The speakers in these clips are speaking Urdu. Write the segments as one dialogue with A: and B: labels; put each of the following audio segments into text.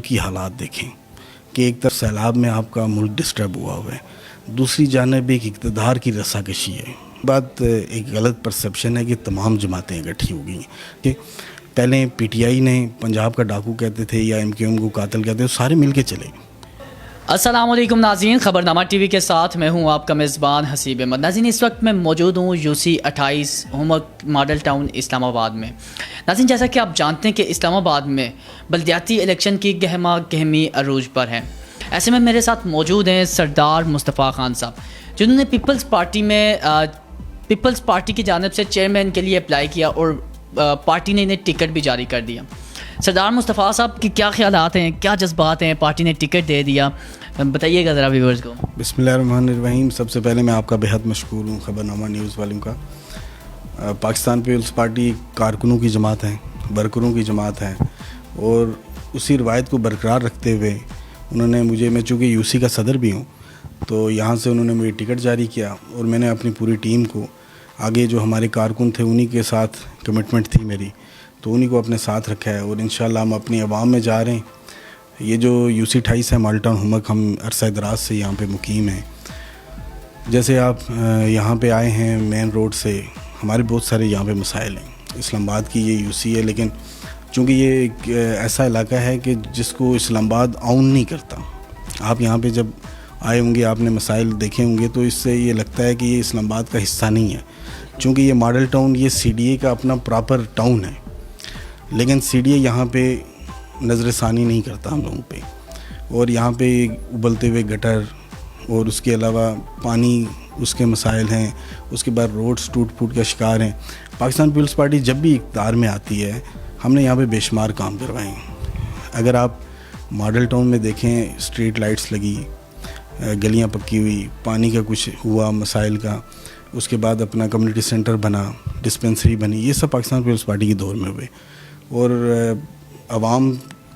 A: ملکی حالات دیکھیں کہ ایک طرف سیلاب میں آپ کا ملک ڈسٹرب ہوا ہوا ہے, دوسری جانب ایک اقتدار کی رساکشی ہے. بات ایک غلط پرسیپشن ہے کہ تمام جماعتیں اکٹھی ہو گئی ہیں کہ پہلے پی ٹی آئی نے پنجاب کا ڈاکو کہتے تھے یا ایم کیو ایم کو قاتل کہتے تھے, سارے مل کے چلے.
B: السلام علیکم ناظرین, خبرنامہ ٹی وی کے ساتھ میں ہوں آپ کا میزبان حسیب احمد. ناظرین, اس وقت میں موجود ہوں UC28 ہومورک ماڈل ٹاؤن اسلام آباد میں. ناظرین, جیسا کہ آپ جانتے ہیں کہ اسلام آباد میں بلدیاتی الیکشن کی گہما گہمی عروج پر ہے. ایسے میں میرے ساتھ موجود ہیں سردار مصطفیٰ خان صاحب, جنہوں نے پیپلز پارٹی کی جانب سے چیئرمین کے لیے اپلائی کیا اور پارٹی نے انہیں ٹکٹ بھی جاری کر دیا. سردار مصطفیٰ صاحب کی کیا خیالات ہیں, کیا جذبات ہیں؟ پارٹی نے ٹکٹ دے دیا, بتائیے گا ذرا ویورز کو.
A: بسم اللہ الرحمن الرحیم. سب سے پہلے میں آپ کا بہت مشکور ہوں, خبرنامہ نیوز والوں کا. پاکستان پیپلز پارٹی کارکنوں کی جماعت ہے, ورکروں کی جماعت ہے, اور اسی روایت کو برقرار رکھتے ہوئے انہوں نے مجھے, میں چونکہ UC کا صدر بھی ہوں, تو یہاں سے انہوں نے مجھے ٹکٹ جاری کیا اور میں نے اپنی پوری ٹیم کو آگے جو ہمارے کارکن تھے انہی کے ساتھ کمٹمنٹ تھی میری, تو انہی کو اپنے ساتھ رکھا ہے. اور انشاءاللہ ہم اپنی عوام میں جا رہے ہیں. یہ جو UC28 ہے ماڈل ٹاؤن ہومورک, ہم عرصہ دراز سے یہاں پہ مقیم ہیں. جیسے آپ یہاں پہ آئے ہیں مین روڈ سے, ہمارے بہت سارے یہاں پہ مسائل ہیں. اسلام آباد کی یہ UC ہے, لیکن چونکہ یہ ایک ایسا علاقہ ہے کہ جس کو اسلام آباد آؤن نہیں کرتا. آپ یہاں پہ جب آئے ہوں گے, آپ نے مسائل دیکھے ہوں گے, تو اس سے یہ لگتا ہے کہ یہ اسلام آباد کا حصہ نہیں ہے. چونکہ یہ ماڈل ٹاؤن, یہ CDA کا اپنا پراپر ٹاؤن ہے, لیکن CDA یہاں پہ نظر ثانی نہیں کرتا ہم لوگوں پہ. اور یہاں پہ ابلتے ہوئے گٹر اور اس کے علاوہ پانی, اس کے مسائل ہیں. اس کے بعد روڈز ٹوٹ پھوٹ کا شکار ہیں. پاکستان پیپلز پارٹی جب بھی اقتدار میں آتی ہے, ہم نے یہاں پہ بے شمار کام کروائے ہیں. اگر آپ ماڈل ٹاؤن میں دیکھیں, اسٹریٹ لائٹس لگی, گلیاں پکی ہوئی, پانی کا کچھ ہوا مسائل کا, اس کے بعد اپنا کمیونٹی سینٹر بنا, ڈسپنسری بنی, یہ سب پاکستان پیپلز پارٹی کے دور میں ہوئے. اور عوام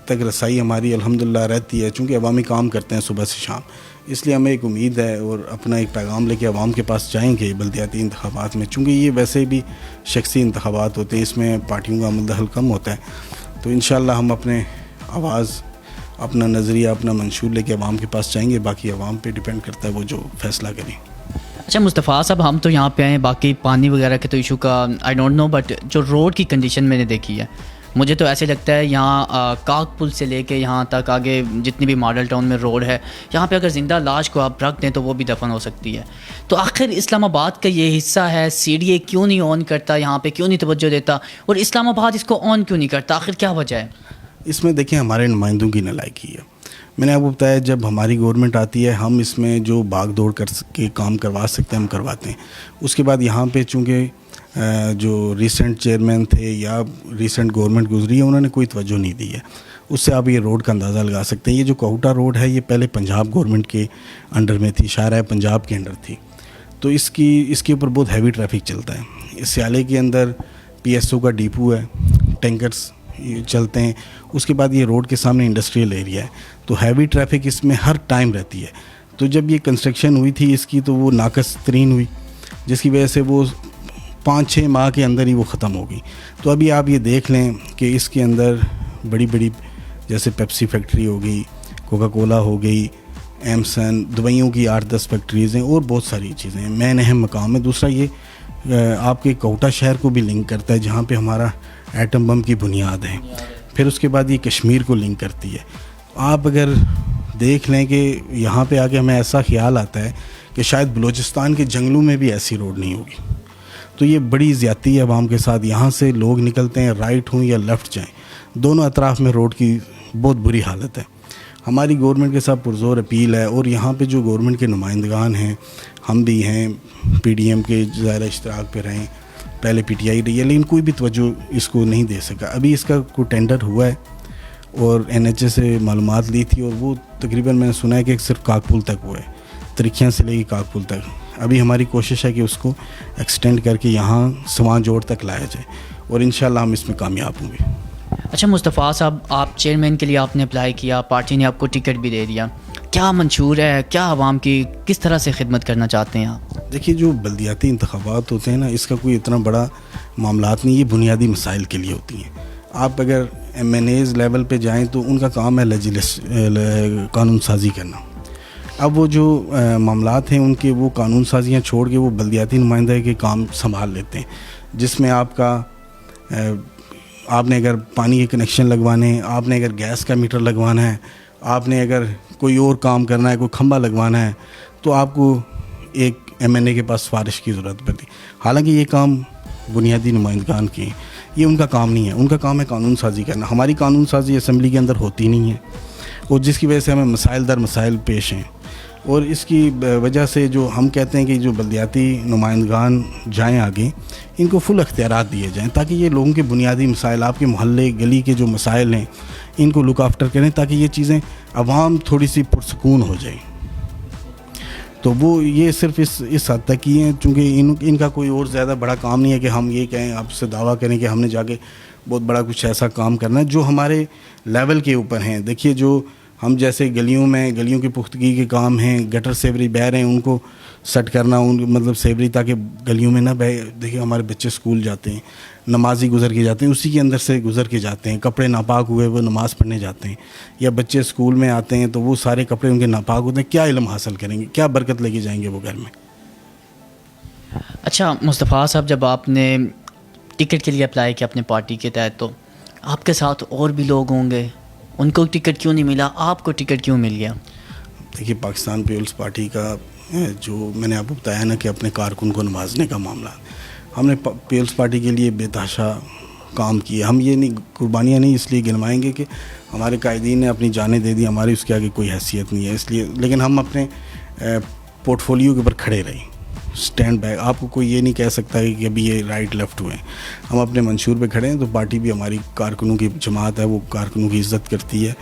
A: تک رسائی ہماری الحمدللہ رہتی ہے, چونکہ عوامی کام کرتے ہیں صبح سے شام, اس لیے ہمیں ایک امید ہے اور اپنا ایک پیغام لے کے عوام کے پاس جائیں گے بلدیاتی انتخابات میں. چونکہ یہ ویسے بھی شخصی انتخابات ہوتے ہیں, اس میں پارٹیوں کا عمل دخل کم ہوتا ہے, تو انشاءاللہ ہم اپنے آواز, اپنا نظریہ, اپنا منشور لے کے عوام کے پاس جائیں گے. باقی عوام پہ ڈیپینڈ کرتا ہے وہ جو فیصلہ کریں.
B: اچھا مصطفیٰ صاحب, ہم تو یہاں پہ آئے ہیں, باقی پانی وغیرہ کے تو ایشو کا آئی ڈونٹ نو, بٹ جو روڈ کی کنڈیشن میں نے دیکھی ہے, مجھے تو ایسے لگتا ہے یہاں کاک پل سے لے کے یہاں تک آگے جتنی بھی ماڈل ٹاؤن میں روڈ ہے, یہاں پہ اگر زندہ لاش کو آپ رکھ دیں تو وہ بھی دفن ہو سکتی ہے. تو آخر اسلام آباد کا یہ حصہ ہے, CDA کیوں نہیں آن کرتا, یہاں پہ کیوں نہیں توجہ دیتا, اور اسلام آباد اس کو آن کیوں نہیں کرتا, آخر کیا وجہ ہے؟
A: اس میں دیکھیں ہمارے نمائندوں کی نالائکی ہے. میں نے آپ کو بتایا, جب ہماری گورنمنٹ آتی ہے, ہم اس میں جو بھاگ دوڑ کر کے کام کروا سکتے ہیں ہم کرواتے ہیں. اس کے بعد یہاں پہ چونکہ جو ریسنٹ چیئرمین تھے یا ریسنٹ گورنمنٹ گزری ہے, انہوں نے کوئی توجہ نہیں دی ہے. اس سے آپ یہ روڈ کا اندازہ لگا سکتے ہیں. یہ جو کوہٹا روڈ ہے, یہ پہلے پنجاب گورنمنٹ کے انڈر میں تھی, شاہراہ پنجاب کے انڈر تھی, تو اس کے اوپر بہت ہیوی ٹریفک چلتا ہے. اس سیالے کے اندر PSO کا ڈیپو ہے, ٹینکرز چلتے ہیں. اس کے بعد یہ روڈ کے سامنے انڈسٹریل ایریا ہے, تو ہیوی ٹریفک اس میں ہر ٹائم رہتی ہے. تو جب یہ کنسٹرکشن ہوئی تھی اس کی, تو وہ ناقص ترین ہوئی, جس کی وجہ سے وہ 5-6 ماہ کے اندر ہی وہ ختم ہو گئی. تو ابھی آپ یہ دیکھ لیں کہ اس کے اندر بڑی بڑی جیسے پیپسی فیکٹری ہو گئی, کوکا کولا ہو گئی, ایمسن, دوائیوں کی 8-10 فیکٹریز ہیں, اور بہت ساری چیزیں ہیں. مین اہم مقام ہے. دوسرا یہ آپ کے کوہٹا شہر کو بھی لنک کرتا ہے, جہاں پہ ہمارا ایٹم بم کی بنیاد ہے. پھر اس کے بعد یہ کشمیر کو لنک کرتی ہے. آپ اگر دیکھ لیں کہ یہاں پہ آگے ہمیں ایسا خیال آتا ہے کہ شاید بلوچستان کے جنگلوں میں بھی ایسی روڈ نہیں ہوگی. تو یہ بڑی زیادتی ہے عوام کے ساتھ. یہاں سے لوگ نکلتے ہیں, رائٹ ہوں یا لیفٹ جائیں, دونوں اطراف میں روڈ کی بہت بری حالت ہے. ہماری گورنمنٹ کے ساتھ پرزور اپیل ہے, اور یہاں پہ جو گورنمنٹ کے نمائندگان ہیں, ہم بھی ہیں, PDM کے ظاہر اشتراک پہ رہیں, پہلے PTI رہی ہے, لیکن کوئی بھی توجہ اس کو نہیں دے سکا. ابھی اس کا کوئی ٹینڈر ہوا ہے اور NHA سے معلومات لی تھی, اور وہ تقریباً میں نے سنا ہے کہ صرف کاکپل تک ہوا ہے, ترکھیاں سے لے کے کاکپل تک. ابھی ہماری کوشش ہے کہ اس کو ایکسٹینڈ کر کے یہاں سواں جوڑ تک لایا جائے, اور انشاءاللہ ہم اس میں کامیاب ہوں گے.
B: اچھا مصطفیٰ صاحب, آپ چیئرمین کے لیے آپ نے اپلائی کیا, پارٹی نے آپ کو ٹکٹ بھی دے دیا, کیا منشور ہے, کیا عوام کی کس طرح سے خدمت کرنا چاہتے ہیں آپ؟
A: دیکھیے, جو بلدیاتی انتخابات ہوتے ہیں نا, اس کا کوئی اتنا بڑا معاملات نہیں, یہ بنیادی مسائل کے لیے ہوتی ہیں. آپ اگر MNAs لیول پہ جائیں تو ان کا کام ہے قانون سازی کرنا. اب وہ جو معاملات ہیں ان کے وہ قانون سازیاں چھوڑ کے وہ بلدیاتی نمائندہ کے کام سنبھال لیتے ہیں, جس میں آپ نے اگر پانی کے کنیکشن لگوانے ہیں, آپ نے اگر گیس کا میٹر لگوانا ہے, آپ نے اگر کوئی اور کام کرنا ہے, کوئی کھمبا لگوانا ہے, تو آپ کو ایک MNA کے پاس سفارش کی ضرورت پڑتی. حالانکہ یہ کام بنیادی نمائندگان کے ہیں, یہ ان کا کام نہیں ہے. ان کا کام ہے قانون سازی کرنا. ہماری قانون سازی اسمبلی کے اندر ہوتی نہیں ہے, اور جس کی وجہ سے ہمیں مسائل در مسائل پیش ہیں. اور اس کی وجہ سے جو ہم کہتے ہیں کہ جو بلدیاتی نمائندگان جائیں آگے, ان کو فل اختیارات دیے جائیں تاکہ یہ لوگوں کے بنیادی مسائل, آپ کے محلے گلی کے جو مسائل ہیں, ان کو لک آفٹر کریں تاکہ یہ چیزیں عوام تھوڑی سی پرسکون ہو جائیں. تو وہ یہ صرف اس حد تک ہی ہیں, چونکہ ان کا کوئی اور زیادہ بڑا کام نہیں ہے کہ ہم یہ کہیں, آپ سے دعویٰ کریں کہ ہم نے جا کے بہت بڑا کچھ ایسا کام کرنا ہے جو ہمارے لیول کے اوپر ہیں. دیکھیے جو ہم جیسے گلیوں کی پختگی کے کام ہیں, گٹر سیوری بہ رہے ہیں, ان کو سیٹ کرنا, مطلب سیوری تاکہ گلیوں میں نہ بہے. دیکھیے ہمارے بچے اسکول جاتے ہیں, نمازی گزر کے جاتے ہیں, اسی کے اندر سے گزر کے جاتے ہیں, کپڑے ناپاک ہوئے وہ نماز پڑھنے جاتے ہیں, یا بچے اسکول میں آتے ہیں تو وہ سارے کپڑے ان کے ناپاک ہوتے ہیں. کیا علم حاصل کریں گے, کیا برکت لے کے جائیں گے وہ گھر میں؟
B: اچھا مصطفیٰ صاحب, جب آپ نے ٹکٹ کے لیے اپلائی کیا اپنے پارٹی کے تحت, تو آپ کے ساتھ اور بھی لوگ ہوں گے, ان کو ٹکٹ کیوں نہیں ملا, آپ کو ٹکٹ کیوں مل گیا؟
A: دیکھیے پاکستان پیپلز پارٹی کا جو میں نے آپ کو بتایا نا کہ اپنے کارکن کو نوازنے کا معاملہ, ہم نے پیپلز پارٹی کے لیے بے تحاشا کام کیے. ہم یہ نہیں قربانیاں نہیں اس لیے گنوائیں گے کہ ہمارے قائدین نے اپنی جانیں دے دی, ہماری اس کے آگے کوئی حیثیت نہیں ہے اس لیے, لیکن ہم اپنے پورٹ فولیو کے اوپر کھڑے رہیں, اسٹینڈ بیک. آپ کو کوئی یہ نہیں کہہ سکتا کہ ابھی یہ رائٹ لیفٹ ہوئے ہیں, ہم اپنے منشور پہ کھڑے ہیں. تو پارٹی بھی ہماری کارکنوں کی جماعت ہے, وہ کارکنوں کی عزت کرتی ہے.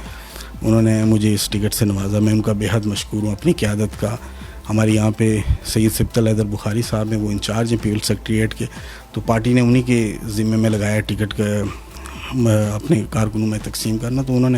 A: انہوں نے مجھے اس ٹکٹ سے نوازا, میں ان کا بے حد مشکور ہوں. اپنی قیادت کا ہمارے یہاں پہ سید سبت الحیدر بخاری صاحب ہیں, وہ انچارج ہیں پیپلز سیکریٹریٹ کے, تو پارٹی نے انہی کے ذمے میں لگایا ٹکٹ کا اپنے کارکنوں میں تقسیم کرنا, تو انہوں نے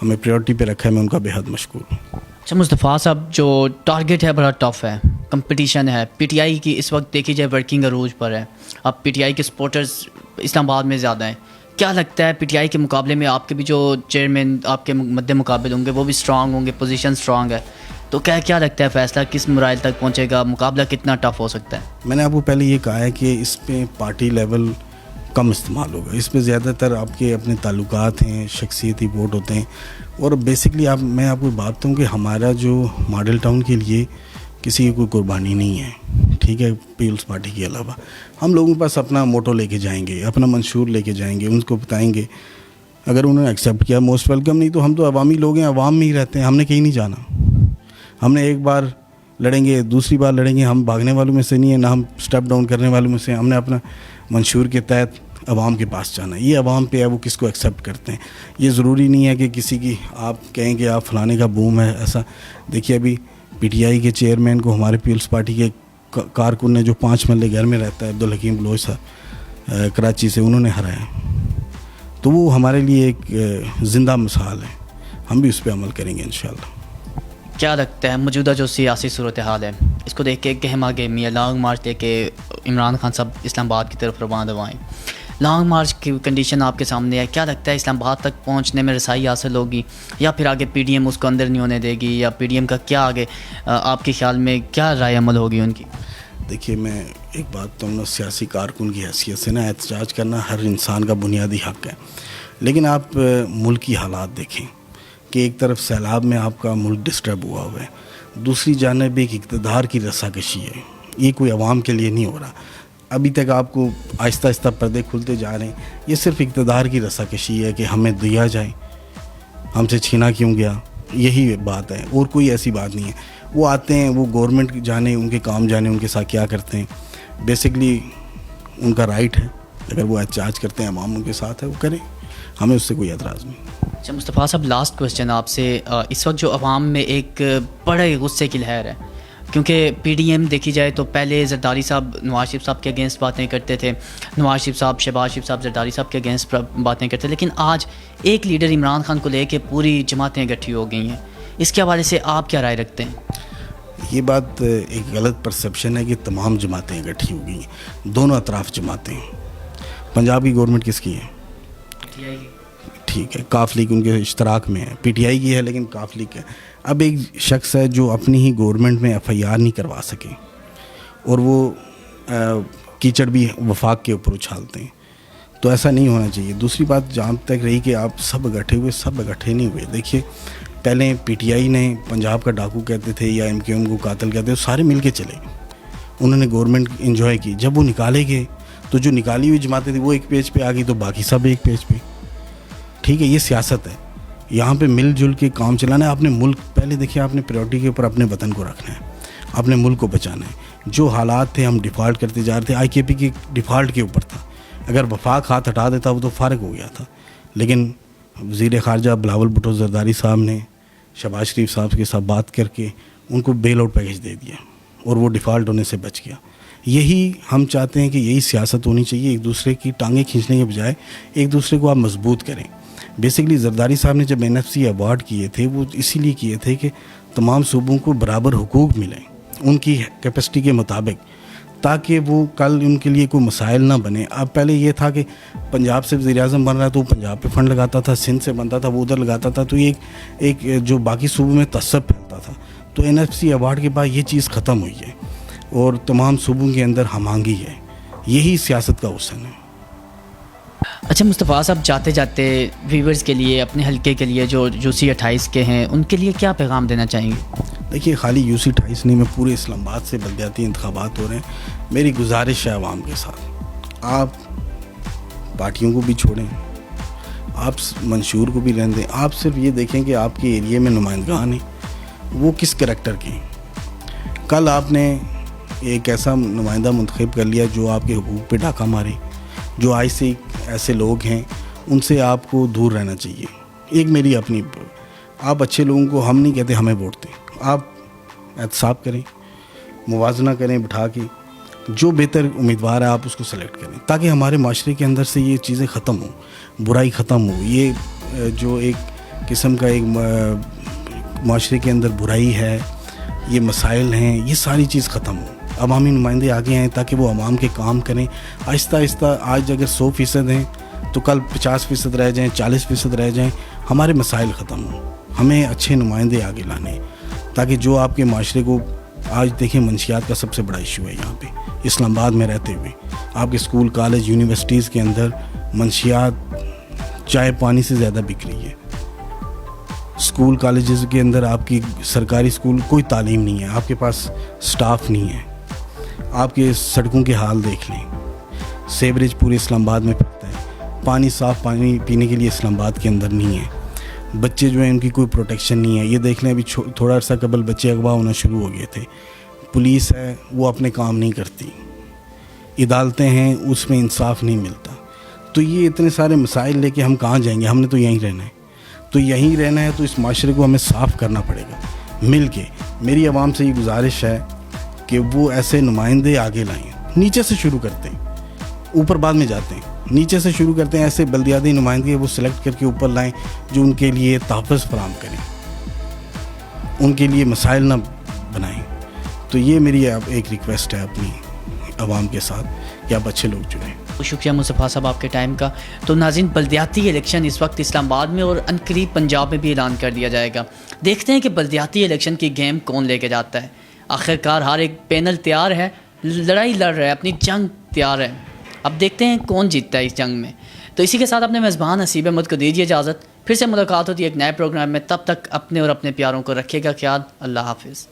A: ہمیں پریورٹی پہ رکھا ہے. میں ان کا بے حد مشکور ہوں.
B: اچھا مصطفیٰ صاحب, جو ٹارگیٹ ہے بڑا ٹف ہے, کمپٹیشن ہے. PTI کی اس وقت دیکھی جائے ورکنگ عروج پر ہے. اب PTI کے سپورٹرز اسلام آباد میں زیادہ ہیں. کیا لگتا ہے PTI کے مقابلے میں آپ کے بھی جو چیئرمین آپ کے مد مقابل ہوں گے وہ بھی اسٹرانگ ہوں گے, پوزیشن اسٹرانگ ہے, تو کیا لگتا ہے فیصلہ کس مراحل تک پہنچے گا, مقابلہ کتنا ٹف ہو سکتا ہے؟
A: میں نے آپ کو پہلے یہ کہا ہے کہ اس پہ پارٹی لیول کم استعمال ہوگا. اس پہ زیادہ تر آپ کے اپنے تعلقات ہیں, شخصیتی ووٹ ہوتے ہیں. اور بیسکلی میں آپ کو بات بتاؤں کہ ہمارا جو ماڈل ٹاؤن کے لیے کسی کی کوئی قربانی نہیں ہے, ٹھیک ہے, پیپلز پارٹی کے علاوہ. ہم لوگوں کے پاس اپنا موٹو لے کے جائیں گے, اپنا منشور لے کے جائیں گے, ان کو بتائیں گے. اگر انہوں نے ایکسیپٹ کیا موسٹ ویلکم, نہیں تو ہم تو عوامی لوگ ہیں, عوام میں ہی رہتے ہیں, ہم نے کہیں نہیں جانا. ہم نے ایک بار لڑیں گے, دوسری بار لڑیں گے, ہم بھاگنے والوں میں سے نہیں ہیں, نہ ہم اسٹیپ ڈاؤن کرنے والوں میں سے. ہم نے اپنا منشور کے تحت عوام کے پاس جانا ہے. یہ عوام پہ ہے وہ کس کو ایکسیپٹ کرتے ہیں. یہ ضروری نہیں ہے کہ کسی کی آپ کہیں کہ آپ فلانے کا بوم ہے ایسا. دیکھیے ابھی PTI کے چیئرمین کو ہمارے پیپلز پارٹی کے کارکن نے جو 5 محلے گھر میں رہتا ہے, عبدالحکیم بلوچ صاحب کراچی سے, انہوں نے ہرایا. تو وہ ہمارے لیے ایک زندہ مثال ہے. ہم بھی اس پہ عمل کریں گے انشاءاللہ.
B: کیا لگتا ہے موجودہ جو سیاسی صورتحال ہے اس کو دیکھ کے گہما گہمی لانگ مارچ دے کے عمران خان صاحب اسلام آباد کی طرف روانہ ہوئے ہیں, لانگ مارچ کی کنڈیشن آپ کے سامنے ہے, کیا لگتا ہے اسلام آباد تک پہنچنے میں رسائی حاصل ہوگی, یا پھر آگے PDM اس کو اندر نہیں ہونے دے گی, یا PDM کا کیا آگے آپ کے خیال میں کیا رائے عمل ہوگی ان کی؟
A: دیکھیے میں ایک بات تو سیاسی کارکن کی حیثیت سے نا احتجاج کرنا ہر انسان کا بنیادی حق ہے, لیکن آپ ملکی حالات دیکھیں کہ ایک طرف سیلاب میں آپ کا ملک ڈسٹرب ہوا ہے, دوسری جانب ایک اقتدار کی رساکشی ہے. یہ کوئی عوام کے لیے نہیں ہو رہا. ابھی تک آپ کو آہستہ آہستہ پردے کھلتے جا رہے ہیں. یہ صرف اقتدار کی رساکشی ہے کہ ہمیں دیا جائے, ہم سے چھینا کیوں گیا, یہی بات ہے, اور کوئی ایسی بات نہیں ہے. وہ آتے ہیں, وہ گورنمنٹ جانے, ان کے کام جانے, ان کے ساتھ کیا کرتے ہیں. بیسکلی ان کا رائٹ ہے, اگر وہ احتجاج کرتے ہیں, عوام ان کے ساتھ ہے, وہ کریں, ہمیں اس سے کوئی اعتراض نہیں.
B: اچھا مصطفیٰ صاحب, لاسٹ کویسچن آپ سے. اس وقت جو عوام میں ایک بڑے غصے کی لہر ہے, کیونکہ PDM دیکھی جائے تو پہلے زرداری صاحب نواز شریف صاحب کے اگینسٹ باتیں کرتے تھے, نواز شریف صاحب, شہباز شریف صاحب زرداری صاحب کے اگینسٹ باتیں کرتے, لیکن آج ایک لیڈر عمران خان کو لے کے پوری جماعتیں اکٹھی ہو گئی ہیں. اس کے حوالے سے آپ کیا رائے رکھتے ہیں؟
A: یہ بات ایک غلط پرسیپشن ہے کہ تمام جماعتیں اکٹھی ہو گئی ہیں. دونوں اطراف جماعتیں. پنجاب کی گورنمنٹ کس کی ہے؟ ٹھیک ہے، کاف لیگ ان کے اشتراک میں ہے، پی ٹی آئی کی ہے لیکن کاف لیگ ہے. اب ایک شخص ہے جو اپنی ہی گورنمنٹ میں ایف آئی آر نہیں کروا سکے اور وہ کیچڑ بھی وفاق کے اوپر اچھالتے ہیں، تو ایسا نہیں ہونا چاہیے. دوسری بات جہاں تک رہی کہ آپ سب اکٹھے ہوئے، سب اکٹھے نہیں ہوئے. دیکھیے پہلے پی ٹی آئی نے پنجاب کا ڈاکو کہتے تھے یا ایم کیو ایم کو قاتل کہتے تھے، سارے مل کے چلے، انہوں نے گورنمنٹ انجوائے کی. جب وہ نکالے گئے تو جو نکالی ہوئی جماعتیں تھیں وہ ایک پیج پہ آ گئی تو باقی سب ایک پیج پہ. ٹھیک ہے، یہ سیاست ہے، یہاں پہ مل جل کے کام چلانا ہے. آپ نے ملک پہلے دیکھیے، آپ نے پریورٹی کے اوپر اپنے وطن کو رکھنا ہے، اپنے ملک کو بچانا ہے. جو حالات تھے ہم ڈیفالٹ کرتے جا رہے تھے، آئی کے پی کے ڈیفالٹ کے اوپر تھا. اگر وفاق ہاتھ ہٹا دیتا وہ تو فارغ ہو گیا تھا، لیکن وزیر خارجہ بلاول بھٹو زرداری صاحب نے شہباز شریف صاحب کے ساتھ بات کر کے ان کو بیل آؤٹ پیکج دے دیا اور وہ ڈیفالٹ ہونے سے بچ گیا. یہی ہم چاہتے ہیں کہ یہی سیاست ہونی چاہیے، ایک دوسرے کی ٹانگیں کھینچنے کے بجائے ایک دوسرے کو آپ مضبوط کریں. بیسکلی زرداری صاحب نے جب این ایف سی ایوارڈ کیے تھے وہ اسی لیے کیے تھے کہ تمام صوبوں کو برابر حقوق ملیں ان کی کیپیسٹی کے مطابق، تاکہ وہ کل ان کے لیے کوئی مسائل نہ بنے. اب پہلے یہ تھا کہ پنجاب سے وزیر اعظم بن رہا ہے تو وہ پنجاب پہ فنڈ لگاتا تھا، سندھ سے بنتا تھا وہ ادھر لگاتا تھا، تو یہ ایک جو باقی صوبوں میں تعصب پھیلتا تھا. تو این ایف سی ایوارڈ کے بعد یہ چیز ختم ہوئی ہے اور تمام صوبوں کے اندر ہم آہنگی ہے. یہی سیاست کا حسن ہے.
B: اچھا مصطفیٰ صاحب، جاتے جاتے ویورز کے لیے، اپنے حلقے کے لیے جو سی 28 کے ہیں، ان کے لیے کیا پیغام دینا چاہیں گے؟
A: دیکھیے خالی یو سی 28 نہیں، میں پورے اسلام آباد سے بلدیاتی انتخابات ہو رہے ہیں. میری گزارش ہے عوام کے ساتھ، آپ پارٹیوں کو بھی چھوڑیں، آپ منشور کو بھی رہنے دیں. آپ صرف یہ دیکھیں کہ آپ کے ایریے میں نمائندگان ہیں وہ کس کریکٹر کے ہیں. کل آپ نے ایک ایسا نمائندہ منتخب کر لیا جو آپ کے حقوق پہ ڈاکہ مارے. جو آج سے ایسے لوگ ہیں ان سے آپ کو دور رہنا چاہیے. ایک میری اپنی، آپ اچھے لوگوں کو، ہم نہیں کہتے ہمیں ووٹ دیں، آپ احتساب کریں، موازنہ کریں بٹھا کے، جو بہتر امیدوار ہے آپ اس کو سلیکٹ کریں تاکہ ہمارے معاشرے کے اندر سے یہ چیزیں ختم ہوں، برائی ختم ہو. یہ جو ایک قسم کا ایک معاشرے کے اندر برائی ہے، یہ مسائل ہیں، یہ ساری چیز ختم ہو. عوامی نمائندے آگے آئیں تاکہ وہ عوام کے کام کریں. آہستہ آہستہ آج اگر 100% ہیں تو کل 50% رہ جائیں، 40% رہ جائیں، ہمارے مسائل ختم ہوں. ہمیں اچھے نمائندے آگے لانے تاکہ جو آپ کے معاشرے کو، آج دیکھیں منشیات کا سب سے بڑا ایشو ہے یہاں پہ اسلام آباد میں رہتے ہوئے. آپ کے اسکول، کالج، یونیورسٹیز کے اندر منشیات چائے پانی سے زیادہ بک رہی ہے. اسکول کالجز کے اندر آپ کی سرکاری اسکول کوئی تعلیم نہیں ہے، آپ کے پاس سٹاف نہیں ہے. آپ کے سڑکوں کے حال دیکھ لیں، سیوریج پورے اسلام آباد میں پھیلتا ہے، پانی، صاف پانی پینے کے لیے اسلام آباد کے اندر نہیں ہے. بچے جو ہیں ان کی کوئی پروٹیکشن نہیں ہے. یہ دیکھ لیں ابھی تھوڑا عرصہ قبل بچے اغوا ہونا شروع ہو گئے تھے. پولیس ہے وہ اپنے کام نہیں کرتی، عدالتیں ہیں اس میں انصاف نہیں ملتا. تو یہ اتنے سارے مسائل لے کے ہم کہاں جائیں گے؟ ہم نے تو یہیں رہنا ہے. تو یہیں رہنا ہے تو اس معاشرے کو ہمیں صاف کرنا پڑے گا مل کے. میری عوام سے یہ گزارش ہے کہ وہ ایسے نمائندے آگے لائیں. نیچے سے شروع کرتے ہیں، اوپر بعد میں جاتے ہیں. نیچے سے شروع کرتے ہیں، ایسے بلدیاتی نمائندگی وہ سلیکٹ کر کے اوپر لائیں جو ان کے لیے تحفظ فراہم کریں، ان کے لیے مسائل نہ بنائیں. تو یہ میری ایک ریکویسٹ ہے اپنی عوام کے ساتھ کہ آپ اچھے لوگ چنیں.
B: شکریہ مصطفیٰ صاحب آپ کے ٹائم کا. تو ناظرین، بلدیاتی الیکشن اس وقت اسلام آباد میں اور عنقریب پنجاب میں بھی اعلان کر دیا جائے گا. دیکھتے ہیں کہ بلدیاتی الیکشن کی گیم کون لے کے جاتا ہے. آخرکار ہر ایک پینل تیار ہے، لڑائی لڑ رہا ہے، اپنی جنگ تیار ہے. اب دیکھتے ہیں کون جیتتا ہے اس جنگ میں. تو اسی کے ساتھ اپنے میزبان حسیب احمد کو دیجیے اجازت. پھر سے ملاقات ہوتی ہے ایک نئے پروگرام میں. تب تک اپنے اور اپنے پیاروں کو رکھیے گا خیال. اللہ حافظ.